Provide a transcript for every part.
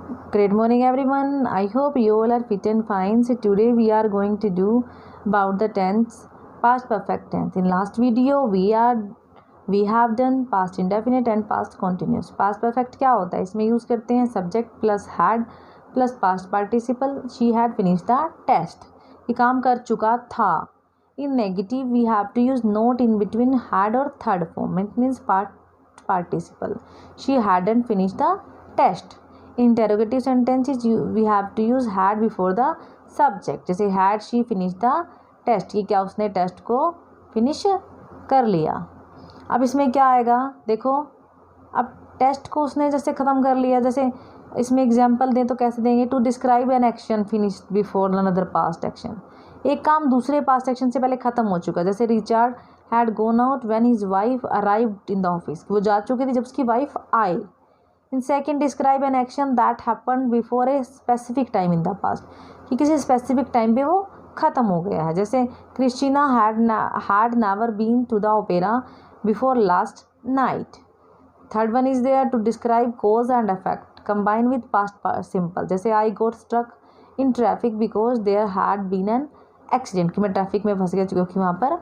Great morning everyone. I hope you all are fit and fine. So today we are going to do about the tense past perfect tense. In last video we have done past indefinite and past continuous. Past perfect क्या होता है? इसमें use करते हैं subject plus had plus past participle. She had finished the test. ये काम कर चुका था. In negative we have to use not in between had or third form. It means past participle. She hadn't finished the test. Interrogative sentences we have to use had before the subject. जैसे had she finish the test, कि क्या उसने test को finish कर लिया. अब इसमें क्या आएगा देखो, अब टेस्ट को उसने जैसे ख़त्म कर लिया. जैसे इसमें एग्जांपल दें तो कैसे देंगे? To describe an action finish before another past action. एक काम दूसरे पास्ट एक्शन से पहले ख़त्म हो चुका. जैसे Richard had gone out when his wife arrived in the office. वो जा चुकी थी जब उसकी वाइफ आई. In second describe an action that happened before a specific time in the past, कि किसी स्पेसिफिक टाइम पे वो ख़त्म हो गया है. जैसे Christina had never been to the opera before last night. Third one is there to describe cause and effect combine with past simple. जैसे I got struck in traffic because there had been an accident, कि मैं traffic में फंस गया क्योंकि वहाँ पर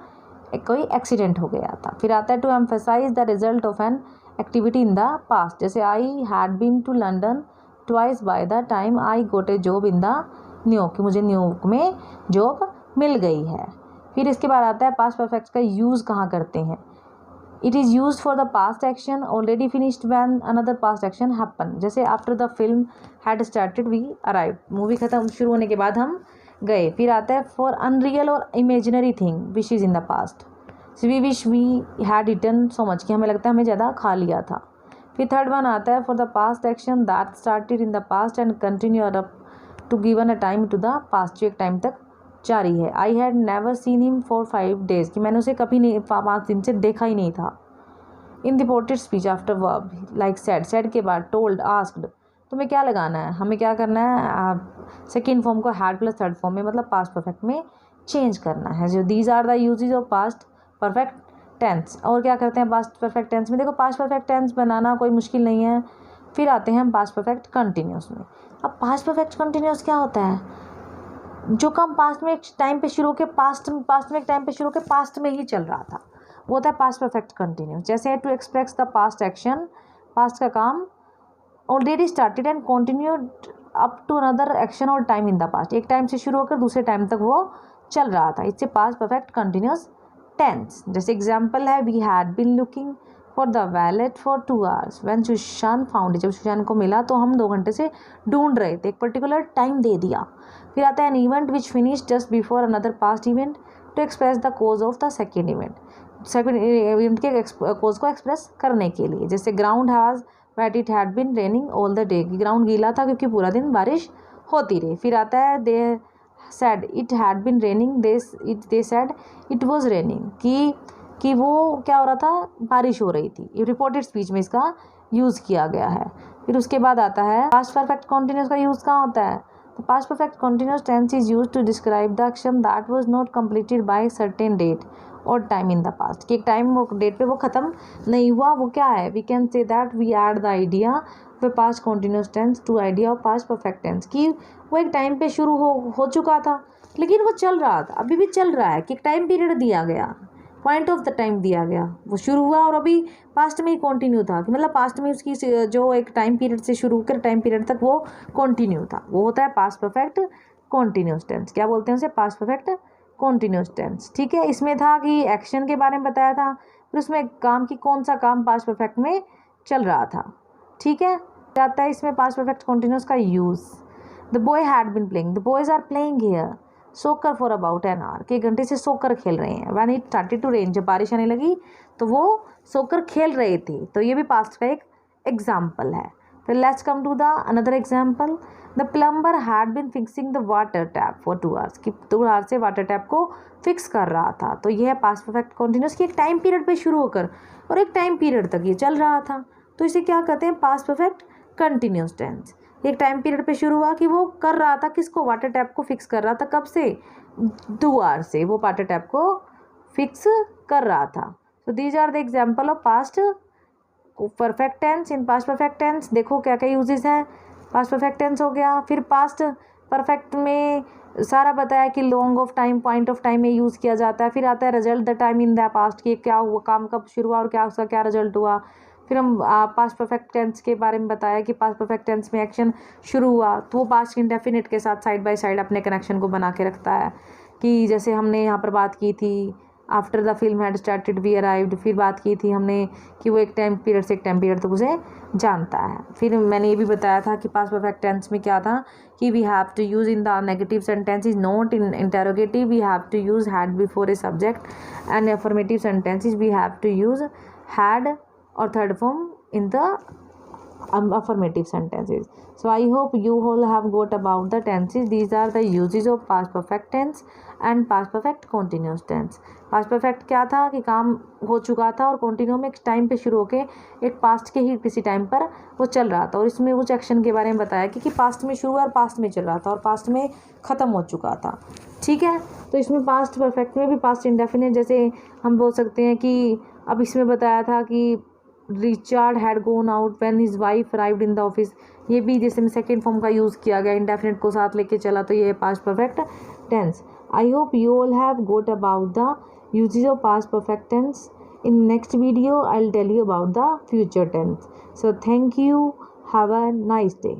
कोई एक्सीडेंट हो गया था. फिर आता है to emphasise the result of an activity in the past. जैसे I had been to London twice by the time I got a job in the New York, कि मुझे न्यूयॉर्क में जॉब मिल गई है. फिर इसके बाद आता है पास्ट परफेक्ट का यूज़ कहाँ करते हैं. It is use for the past action already finished when another past action happen. जैसे after the film had started we arrive, movie खत्म शुरू होने के बाद हम गए. फिर आता है फॉर अनरियल और imaginary thing which is in the past. We wish we had eaten so much, कि हमें लगता है हमें ज़्यादा खा लिया था. फिर थर्ड वन आता है for the past action that started in the past and continue up to given a time to the past, जो एक टाइम तक जारी है. I had never seen him for 5 days, कि मैंने उसे कभी नहीं 5 दिन से देखा ही नहीं था. In reported speech after verb like said के बाद टोल्ड आस्क्ड, तो हमें क्या लगाना है, हमें क्या करना है, सेकेंड फॉर्म को हैड प्लस थर्ड फॉर्म में मतलब पास्ट परफेक्ट में चेंज करना है. जो these are the usages of past perfect tense. और क्या करते हैं पास्ट परफेक्ट टेंस में? देखो पास्ट परफेक्ट टेंस बनाना कोई मुश्किल नहीं है. फिर आते हैं हम पास्ट परफेक्ट कंटिन्यूस में. अब पास्ट परफेक्ट कंटिन्यूस क्या होता है? जो काम पास्ट में एक टाइम पे शुरू के पास्ट में एक टाइम पे शुरू के पास्ट में ही चल रहा था, वो होता है पास्ट परफेक्ट कंटिन्यूस. जैसे to express the past action, past का काम already started and continued up to another action और टाइम इन द पास्ट. एक टाइम से शुरू होकर दूसरे टाइम तक वो चल रहा था. इससे पास्ट परफेक्ट कंटिन्यूस टेंस. जैसे एग्जाम्पल है we had been looking for the wallet for 2 hours when Susan found. जब सुशान को मिला तो हम 2 घंटे से ढूंढ रहे थे, एक पर्टिकुलर टाइम दे दिया. फिर आता है an event which finish just before another past event to express the cause of the second event. Second event के कोज को एक्सप्रेस करने के लिए. जैसे ground has wet it had been raining all the day, ground गीला था क्योंकि पूरा दिन बारिश होती रही. फिर आता है दे said it had been raining, they said it was raining, कि वो क्या हो रहा था, बारिश हो रही थी. रिपोर्टेड स्पीच में इसका यूज़ किया गया है. फिर उसके बाद आता है पास्ट परफेक्ट कॉन्टिन्यूस का यूज़ कहाँ होता है? तो past perfect continuous tense is use to describe the action that was not completed by certain date और टाइम इन द पास्ट, कि एक टाइम और डेट पे वो ख़त्म नहीं हुआ. वो क्या है? We can say that we add the idea of past continuous tense to idea of past perfect tense, कि वो एक टाइम पे शुरू हो चुका था लेकिन वो चल रहा था, अभी भी चल रहा है, कि एक टाइम पीरियड दिया गया, पॉइंट ऑफ द टाइम दिया गया, वो शुरू हुआ और अभी पास्ट में ही कंटिन्यू था, कि मतलब पास्ट में उसकी जो एक टाइम पीरियड से शुरू होकर टाइम पीरियड तक वो कंटिन्यू था. वो होता है पास्ट परफेक्ट कंटिन्यूस टेंस. क्या बोलते हैं उसे? Past perfect continuous tense. ठीक है, इसमें था कि एक्शन के बारे में बताया था, फिर उसमें काम की कौन सा काम पास्ट परफेक्ट में चल रहा था. ठीक है, आता है इसमें पास्ट परफेक्ट कंटिन्यूस का use. The boy had been playing, the boys are playing here soccer for about an hour, के घंटे से सोकर खेल रहे हैं. When it started to rain, जब बारिश आने लगी तो वो सोकर खेल रहे थे. तो ये भी पास्ट का एक एग्जाम्पल है. फिर let's come to the another example. The plumber had been fixing the water tap for 2 hours, कि 2 hours से वाटर टैप को फिक्स कर रहा था. तो ये है पास्ट परफेक्ट कंटिन्यूस, कि एक टाइम पीरियड पे शुरू होकर और एक टाइम पीरियड तक ये चल रहा था. तो इसे क्या कहते हैं? Past perfect continuous tense. एक टाइम पीरियड पे शुरू हुआ कि वो कर रहा था, किसको? वाटर टैप को फिक्स कर रहा था. कब से? 2 hours से वो वाटर टैप को फिक्स कर रहा था. तो these are the example of past perfect tense. इन पास्ट परफेक्ट टेंस देखो क्या क्या यूजेस हैं. पास्ट परफेक्ट टेंस हो गया। फिर पास्ट परफेक्ट में सारा बताया कि long off time, point of time में यूज़ किया जाता है। फिर आता है result the time in the past, कि क्या हुआ, काम कब शुरू हुआ और क्या उसका क्या रिजल्ट हुआ। फिर हम पास्ट परफेक्ट टेंस के बारे में बताया कि पास्ट परफेक्ट टेंस में एक्शन शुरू हुआ तो वो पास्ट इंडेफिनिट के साथ साइड बाय साइड अपने कनेक्शन को बना के रखता है। कि जैसे हमने यहाँ पर बात की थी after the film had started we arrived, फिर बात की थी हमने कि वो एक टाइम पीरियड से एक टाइम पीरियड तक उसे जानता है। फिर मैंने ये भी बताया था कि पास्ट परफेक्ट टेंस में क्या था कि we have to use in the negative sentence is not in interrogative, we have to use had before a subject, and affirmative sentences we have to use had और third form in the affirmative sentences. So I hope you all have got about the tenses. These are the uses of past perfect tense and past perfect continuous tense. past perfect क्या था कि काम हो चुका था और continue में एक टाइम पे शुरू होके एक पास्ट के ही किसी टाइम पर वो चल रहा था, और इसमें उस एक्शन के बारे में बताया कि पास्ट में शुरू हुआ और पास्ट में चल रहा था और पास्ट में ख़त्म हो चुका था। ठीक है, तो इसमें पास्ट परफेक्ट में भी पास्ट इंडेफिनिट जैसे हम बोल सकते हैं कि अब इसमें बताया था कि Richard had gone out when his wife arrived in the office, ये भी जैसे में सेकेंड फॉर्म का यूज़ किया गया, इंडेफिनिट को साथ लेके चला, तो ये past perfect tense. I hope you all have got about the usages of past perfect tense. In next video I will tell you about the future tense. So thank you, have a nice day.